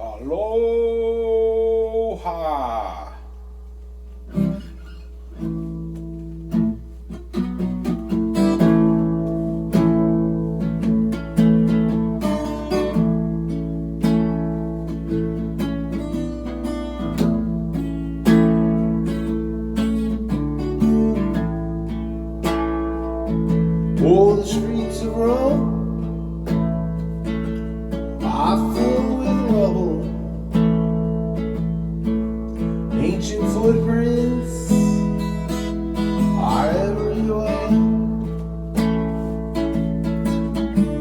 Aloha. Oh, the streets of Rome are filled with rubble, ancient footprints are everywhere.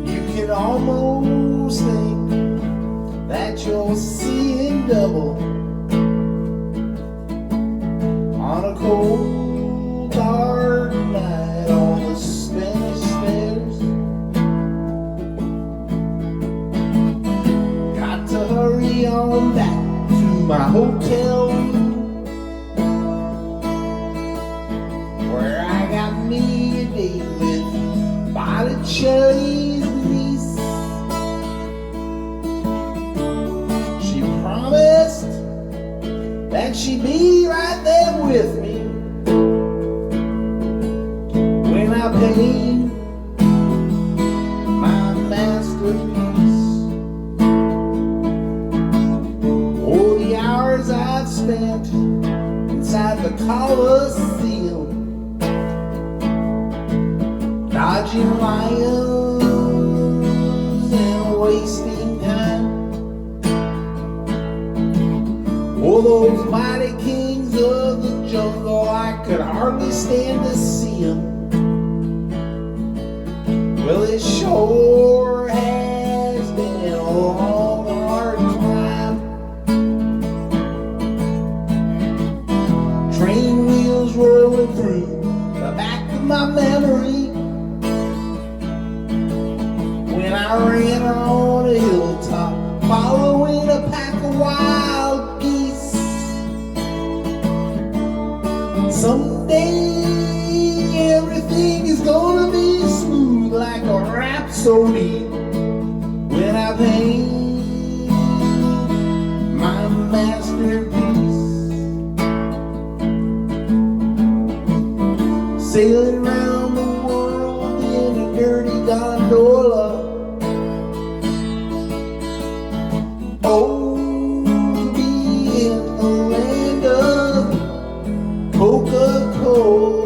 You can almost think that you're seeing double on a cold, dark night on the Spanish stairs. Got to hurry on back to my hotel room, where I got me a date with Botticelli's niece. She promised that she'd be right there with me when I paint my masterpiece. Oh, the hours I've spent inside the Colosseum, dodging lions and wasting time. Oh, those mighty kings of the jungle, I could hardly stand to see them. Well, it sure has been a long, hard climb. Train wheels rolling through the back of my memory when I ran on a hilltop following a pack of wild geese. Someday everything is gonna be smooth like a rhapsody when I paint my masterpiece. Sailing around the world in a dirty gondola. Oh, to be in the land of Coca-Cola.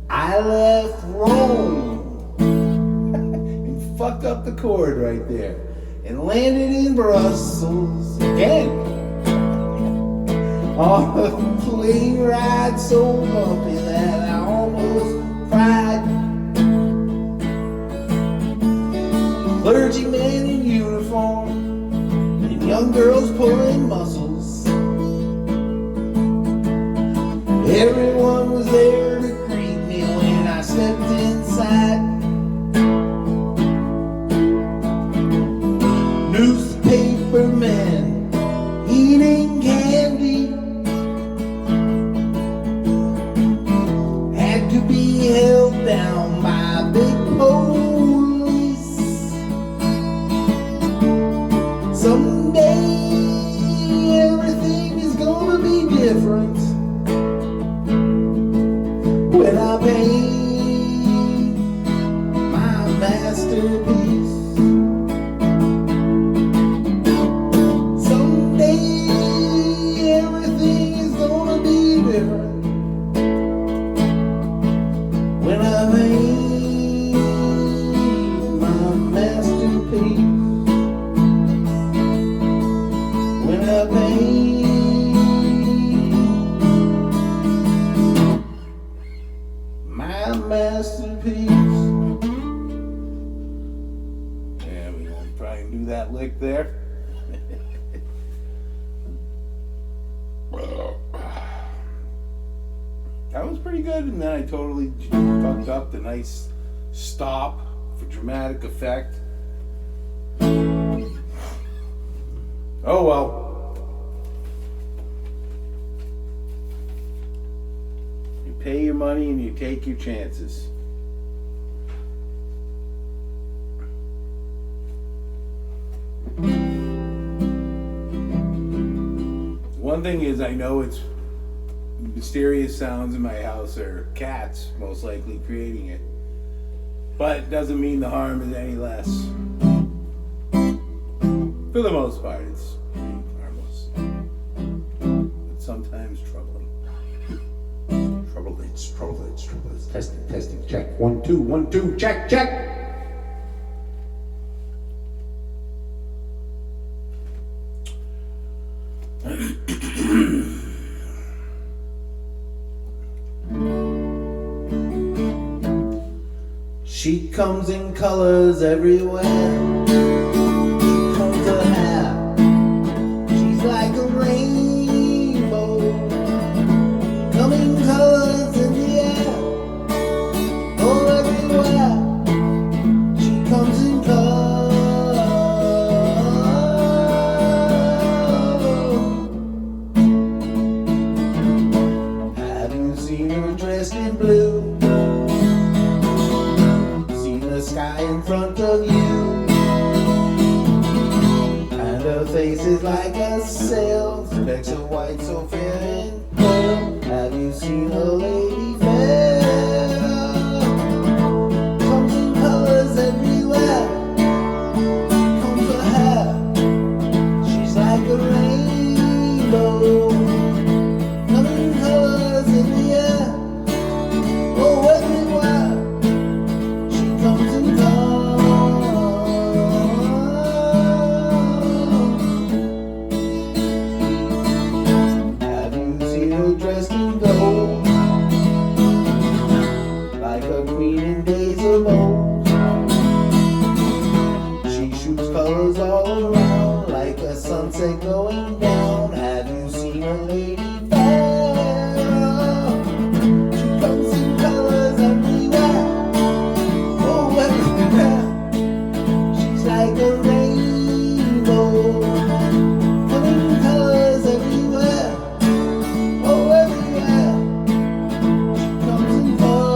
I left Rome and fucked up the chord right there and landed in Brussels again on a plane ride so bumpy that I almost cried. Clergymen in uniform and young girls pulling muscles. Everyone was there to greet me when I stepped inside. Newspaper men eating candy had to be held down by big police. Someday everything is gonna be different when I paint my masterpiece. Someday everything is gonna be different when I paint my masterpiece. When I paint my masterpiece. Yeah, we're gonna try and do that lick there. That was pretty good, and then I totally fucked up the nice stop for dramatic effect. Oh well. pay your money and you take your chances. One thing is, I know it's mysterious sounds in my house are cats most likely creating it, but it doesn't mean the harm is any less. For the most part, it's harmless, but sometimes troubling. Trouble. Testing, check. 1, 2, 1, 2, check. She comes in colors everywhere. She combs her hair. She's like a rainbow. Coming colors in the air. Oh, everywhere. She comes in colors. Have you seen her dressed in blue? Sky in front of you, and her face is like a sail, specks of white so fair and pale. Have you seen a lady fair? Comes in colors everywhere. Combs her hair. She's like a rainbow. Coming colors in the air. Oh, everywhere. Comes and goes. Have you seen her dressed in gold, like a queen in days of old? She shoots colors all around, like a sunset going down. Have you seen a lady fair? She comes in colors everywhere. She's like a rainbow, coming colors everywhere. Oh, everywhere. She comes and goes.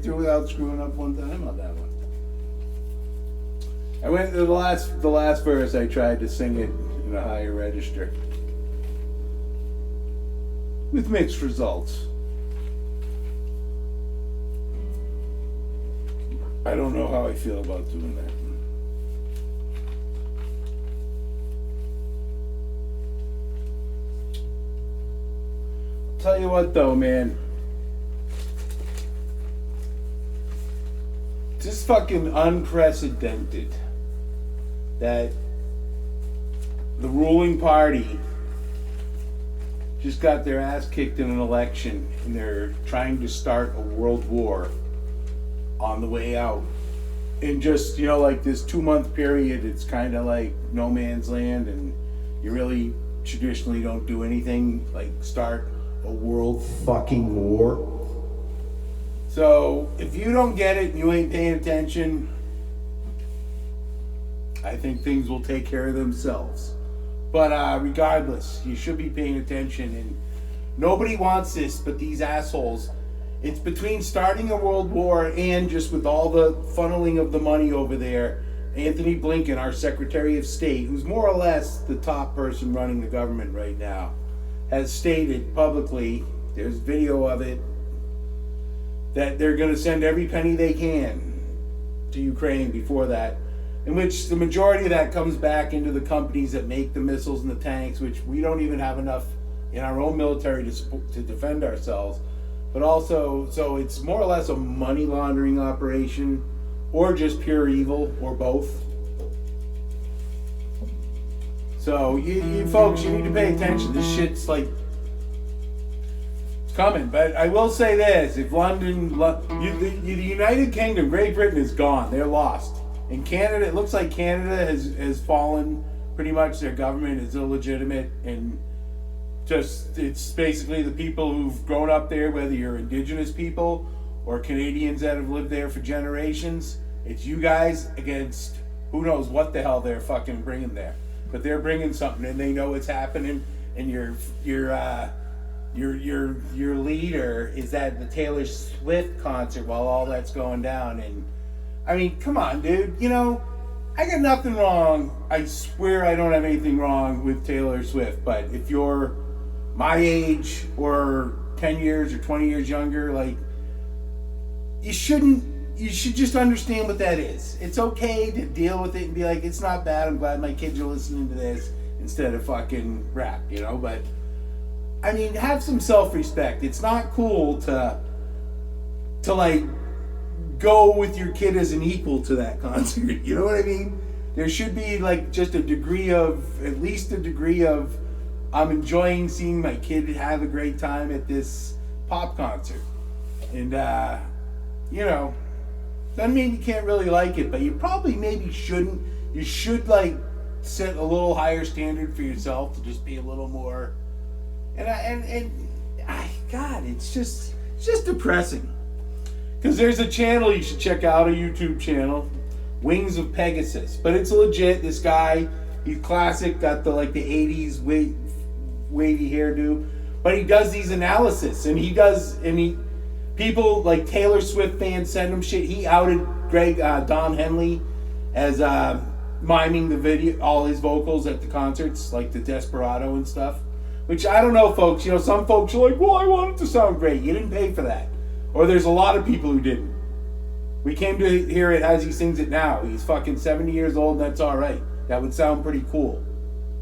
through without screwing up one time on that one. I went to the last verse. I tried to sing it in a higher register with mixed results. I don't know how I feel about doing that. Tell you what though, man. Just fucking unprecedented that the ruling party just got their ass kicked in an election and they're trying to start a world war on the way out. In just, like this 2-month period, it's kind of like no man's land, and you really traditionally don't do anything like start a world fucking war. So if you don't get it and you ain't paying attention, I think things will take care of themselves. But regardless, you should be paying attention, and nobody wants this but these assholes. It's between starting a world war and just with all the funneling of the money over there, Anthony Blinken, our Secretary of State, who's more or less the top person running the government right now, has stated publicly, there's video of it, that they're going to send every penny they can to Ukraine before that, in which the majority of that comes back into the companies that make the missiles and the tanks, which we don't even have enough in our own military to defend ourselves. But also, so it's more or less a money laundering operation, or just pure evil, or both. So you folks, you need to pay attention. This shit's like coming. But I will say this: if London, the United Kingdom, Great Britain is gone. They're lost. In Canada, it looks like Canada has fallen. Pretty much, their government is illegitimate, and just it's basically the people who've grown up there, whether you're Indigenous people or Canadians that have lived there for generations. It's you guys against who knows what the hell they're fucking bringing there, but they're bringing something, and they know it's happening. And your leader is at the Taylor Swift concert while all that's going down. And I mean, come on, dude. I got nothing wrong. I swear I don't have anything wrong with Taylor Swift. But if you're my age or 10 years or 20 years younger, like, you should just understand what that is. It's okay to deal with it and be like, it's not bad. I'm glad my kids are listening to this instead of fucking rap, But, I mean, have some self-respect. It's not cool to like, go with your kid as an equal to that concert. You know what I mean? There should be like just at least a degree of, I'm enjoying seeing my kid have a great time at this pop concert. And, doesn't mean you can't really like it, but you probably maybe shouldn't. You should like set a little higher standard for yourself to just be a little more, God, it's just depressing. Because there's a channel you should check out, a YouTube channel, Wings of Pegasus. But it's legit. This guy, he's classic, got the 80s wavy hairdo. But he does these analysis, and people like Taylor Swift fans send him shit. He outed Don Henley as miming the video, all his vocals at the concerts, like the Desperado and stuff. Which I don't know, folks. Some folks are like, well, I want it to sound great. You didn't pay for that. Or there's a lot of people who didn't. We came to hear it as he sings it now. He's fucking 70 years old, and that's all right. That would sound pretty cool.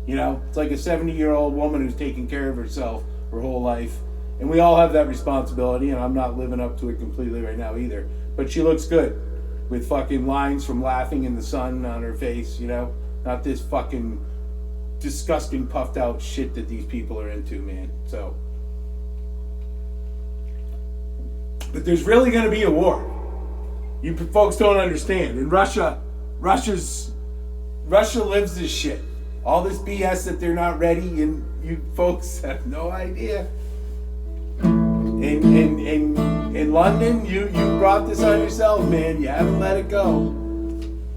It's like a 70-year-old woman who's taking care of herself her whole life. And we all have that responsibility, and I'm not living up to it completely right now either. But she looks good with fucking lines from Laughing in the Sun on her face, Not this fucking disgusting puffed out shit that these people are into, man. So... But there's really going to be a war. You folks don't understand. And Russia lives this shit. All this BS that they're not ready, and you folks have no idea. In London, you brought this on yourself, man. You haven't let it go.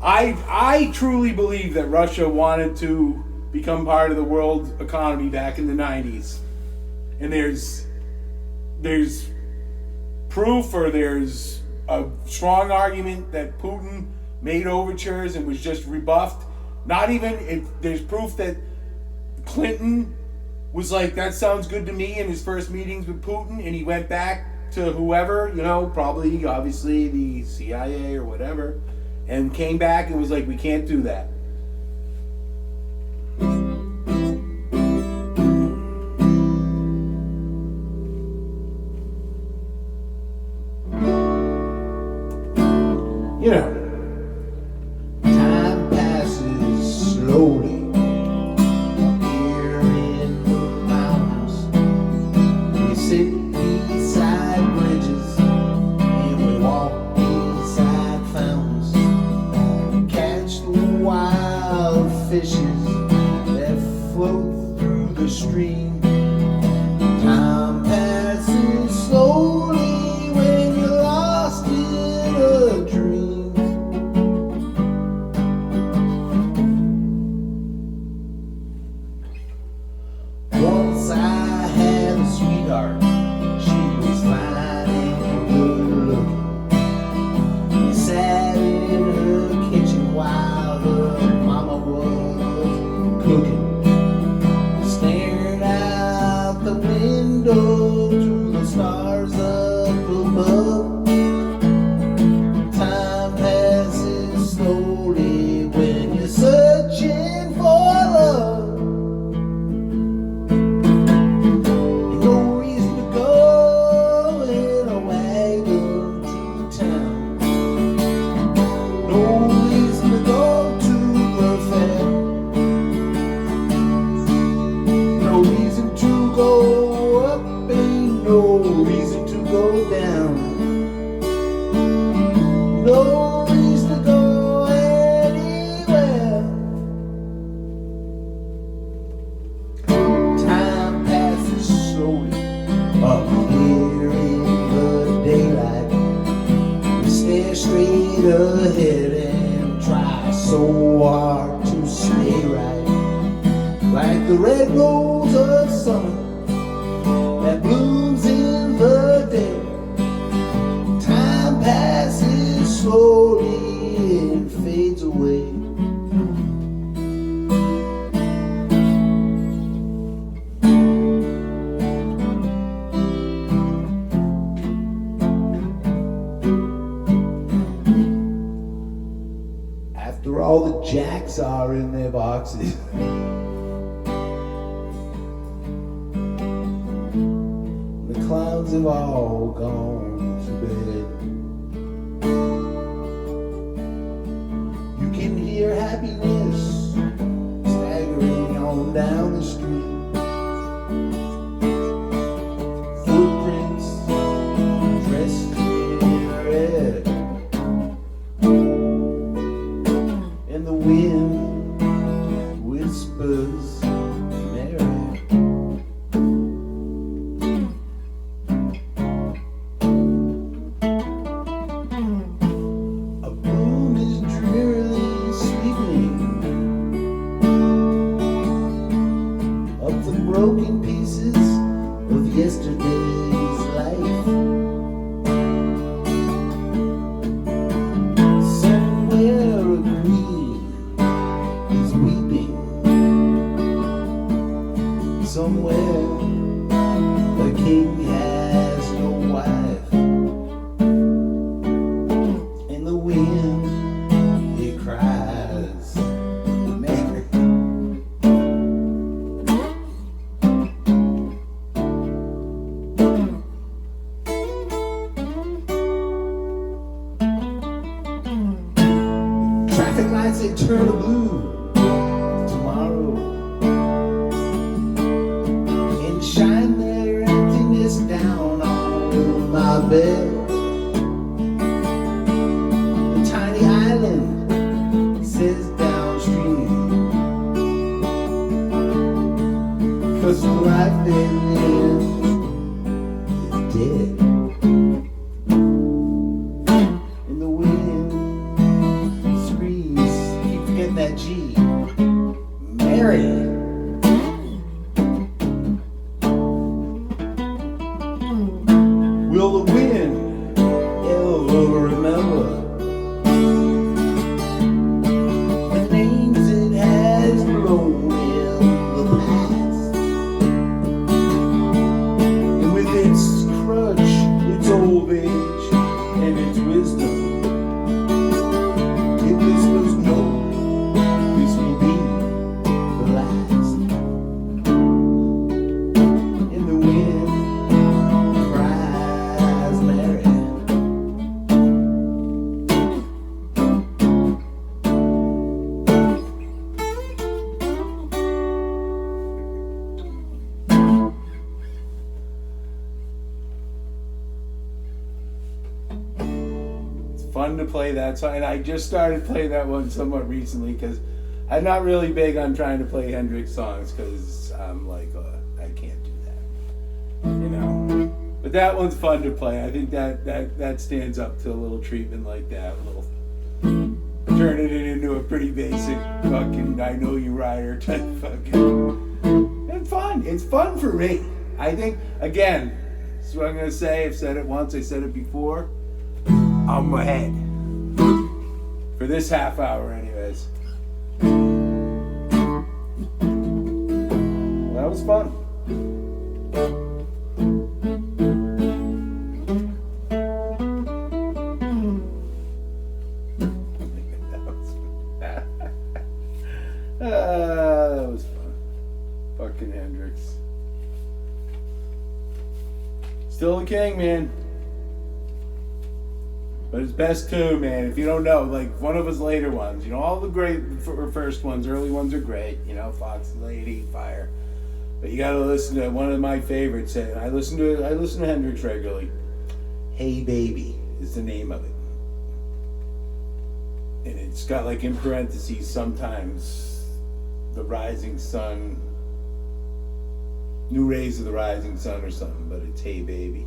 I truly believe that Russia wanted to become part of the world economy back in the 90s. And there's proof, or there's a strong argument that Putin made overtures and was just rebuffed. Not even, there's proof that Clinton was like, that sounds good to me in his first meetings with Putin, and he went back to whoever, probably, obviously, the CIA or whatever, and came back and was like, we can't do that. Time passes slowly up here in the mountains. We sit beside bridges and we walk beside fountains. We catch the wild fishes that float through the stream. Time passes slowly when you're lost in a dream. Once I had a sweetheart, she was fine and good looking. We sat in her kitchen while her mama was cooking, staring out the window to the stars up above. Time passes slowly when you're searching for love. No reason to go in a wagon to town. No reason to go to the fair. No reason to go up, ain't no reason to go down. No reason to go anywhere. Time passes slowly up here in the daylight. We stare straight ahead and try so hard to stay right, like the red rose of summer that blooms in the day. Time passes slowly and fades away. After all the jacks are in their boxes, the clowns have all gone to bed. You can hear happiness staggering on down the street. Footprints dressed in red, and the wind whispers Mary. A broom is drearily sweeping up the broken pieces of yesterday's life. Somewhere a queen is weeping. Somewhere the king has no wife. And the wind, it cries, Mary. Traffic lights, they turn blue tomorrow and shine their emptiness down on my bed. The tiny island says downstream, 'cause the life they live is dead. And the wind screams, keep forgetting that G, Mary. Will the wind ever fun to play that song. And I just started playing that one somewhat recently because I'm not really big on trying to play Hendrix songs because I'm like, I can't do that, you know. But that one's fun to play. I think that stands up to a little treatment like that. A little turning it into a pretty basic fucking I Know You Rider type fucking. It's fun. It's fun for me. I think, again, this is what I'm going to say. I've said it once. I said it before. I'm ahead. For this half hour, anyways. Well, that was fun. That was fun. Fucking Hendrix. Still the king, man. But his best tune, man, if you don't know, like one of his later ones, you know, all the great first ones, early ones are great, you know, Fox Lady, Fire. But you gotta listen to one of my favorites, and I listen to Hendrix regularly. Hey Baby is the name of it. And it's got like in parentheses sometimes the rising sun, new rays of the rising sun or something, but it's Hey Baby.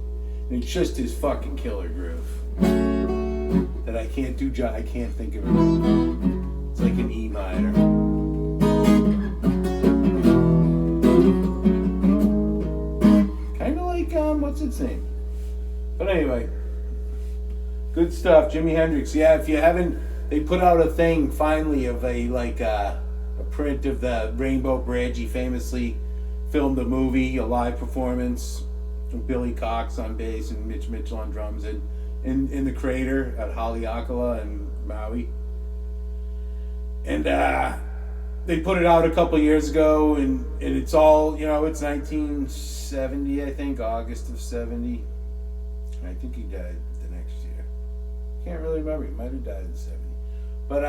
And it's just his fucking killer groove that I can't do. I can't think of it. It's like an E minor. Kind of like what's its name? But anyway, good stuff. Jimi Hendrix. Yeah, if you haven't, they put out a thing finally of a print of the Rainbow Bridge. He famously filmed a movie, a live performance with Billy Cox on bass and Mitch Mitchell on drums in the crater at Haole in Maui. And they put it out a couple years ago, and it's all, you know, it's 1970, I think, August of 70. I think he died the next year. Can't really remember. He might have died in 70. But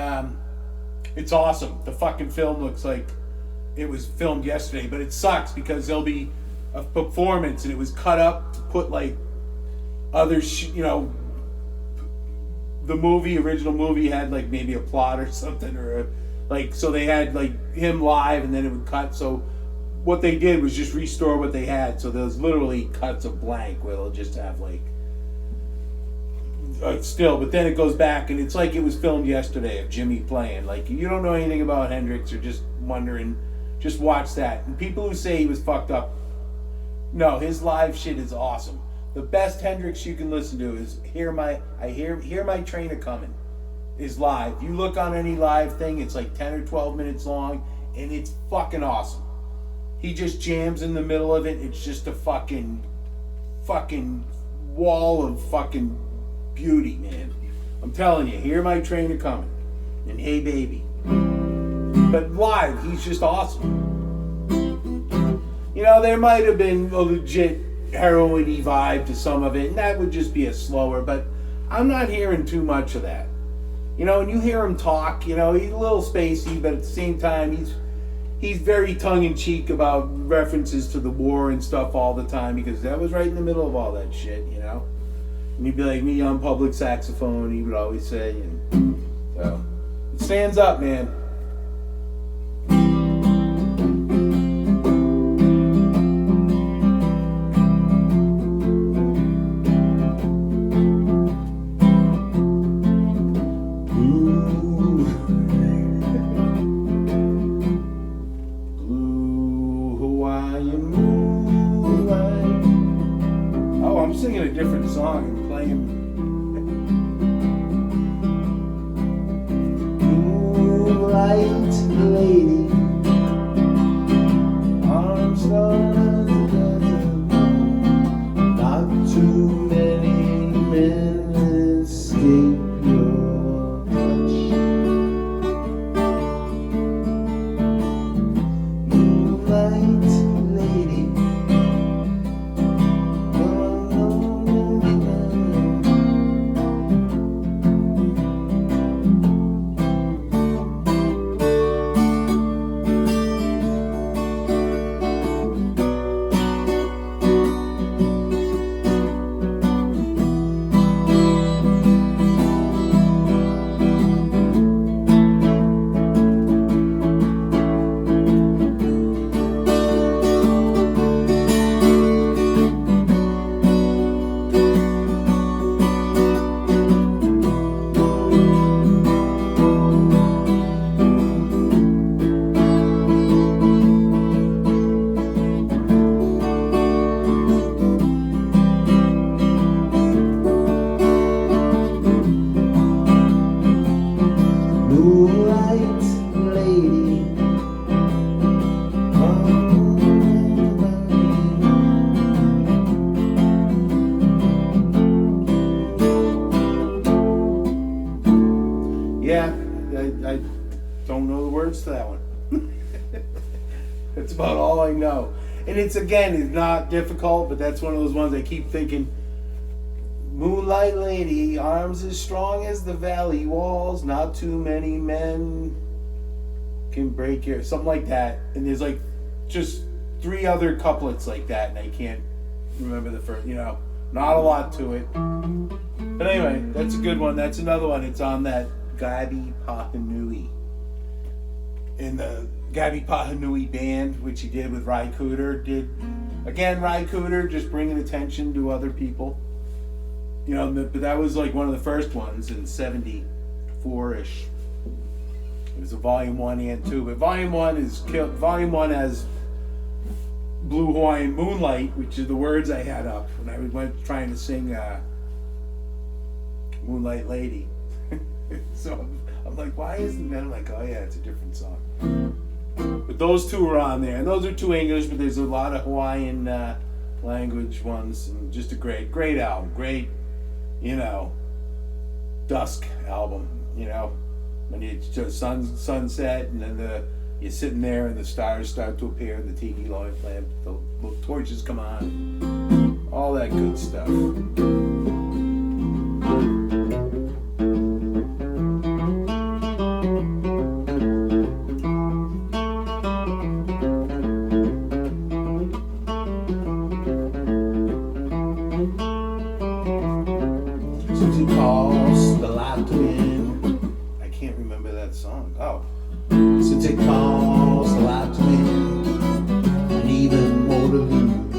it's awesome. The fucking film looks like it was filmed yesterday, but it sucks because there'll be a performance and it was cut up to put like other you know, the original movie had like maybe a plot or something, or like, so they had like him live and then it would cut. So what they did was just restore what they had. So there's literally cuts of blank where they'll just have like still, but then it goes back and it's like it was filmed yesterday of Jimmy playing. Like, you don't know anything about Hendrix or just wondering, just watch that. And people who say he was fucked up, no, his live shit is awesome. The best Hendrix you can listen to is Hear My Train A-Comin is live. You look on any live thing, it's like 10 or 12 minutes long, and it's fucking awesome. He just jams in the middle of it. It's just a fucking wall of fucking beauty, man. I'm telling you, Hear My Train A-Comin and Hey Baby. But live, he's just awesome. You know, there might have been a legit heroin-y vibe to some of it, and that would just be a slower, but I'm not hearing too much of that. You know, when you hear him talk, you know, he's a little spacey, but at the same time, he's very tongue-in-cheek about references to the war and stuff all the time, because that was right in the middle of all that shit, you know? And he'd be like, me on public saxophone, he would always say, and so, it stands up, man. Singing a different song and playing. Moonlight lady, arms long together, not too many men escape your touch. Moonlight lady, That's about all I know. And it's not difficult, but that's one of those ones I keep thinking. Moonlight lady, arms as strong as the valley walls. Not too many men can break your, something like that. And there's like just 3 other couplets like that, and I can't remember the first. Not a lot to it. But anyway, that's a good one. That's another one. It's on that Gabi Pahanui. In the Gabi Pahanui band, which he did with Ry Cooder. Ry Cooder just bringing attention to other people. But that was like one of the first ones in 74-ish. It was a volume 1 and 2. But volume 1 has Blue Hawaiian Moonlight, which is the words I had up when I went trying to sing Moonlight Lady. So I'm like, why isn't that? I'm like, oh yeah, it's a different song. But those 2 are on there, and those are 2 English, but there's a lot of Hawaiian language ones, and just a great album, great, dusk album, when you just sunset, and then you're sitting there, and the stars start to appear, and the tiki lamp, the little torches come on, all that good stuff. Since it costs a lot to win, I can't remember that song. Oh, since it costs a lot to win, and even more to lose,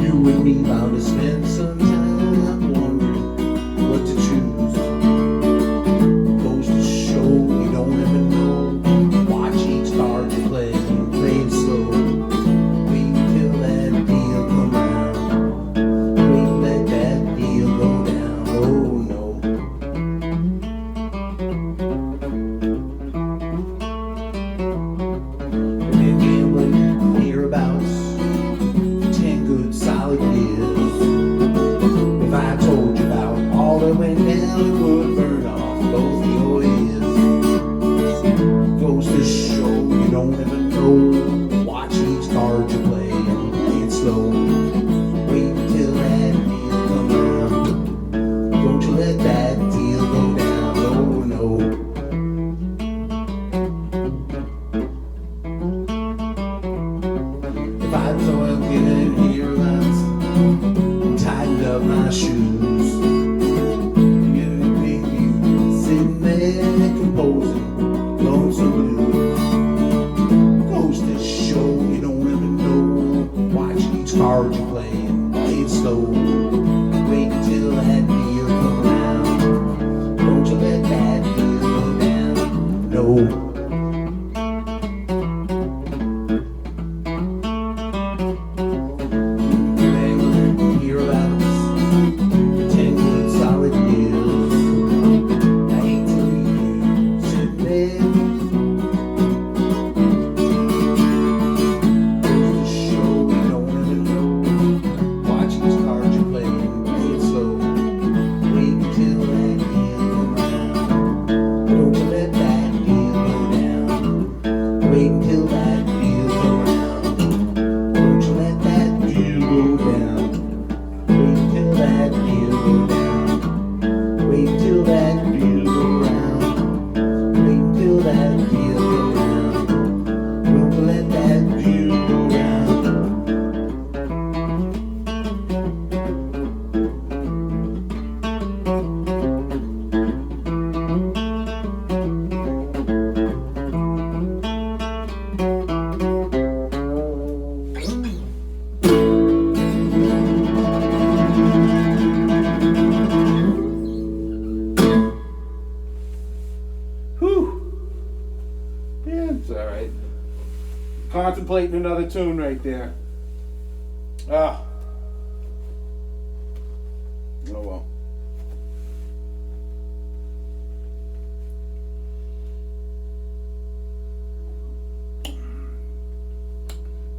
you and me bound to spend some time wondering what to choose. Goes to show you don't ever know. Watch each card you play and play it slow. Wait till that deal come round. Wait, let that deal go down. Oh no. And then gambling hereabouts for 10 good solid years. If I told you about all that went down, it would burn off both your ears. Goes to show you don't ever know. Watch each card you play and play it slow. Wait till that deal come around. Don't you let that deal go down. Oh no. If I toil getting here once and tightened up my shoes, you'd make me sitting there composing lonesome blues. Goes to show you don't ever know. Watch each card you play and play it slow. Wait till that deal come around. Don't you let that deal go down. No. Contemplating another tune right there. Oh well.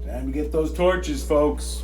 Time to get those torches, folks.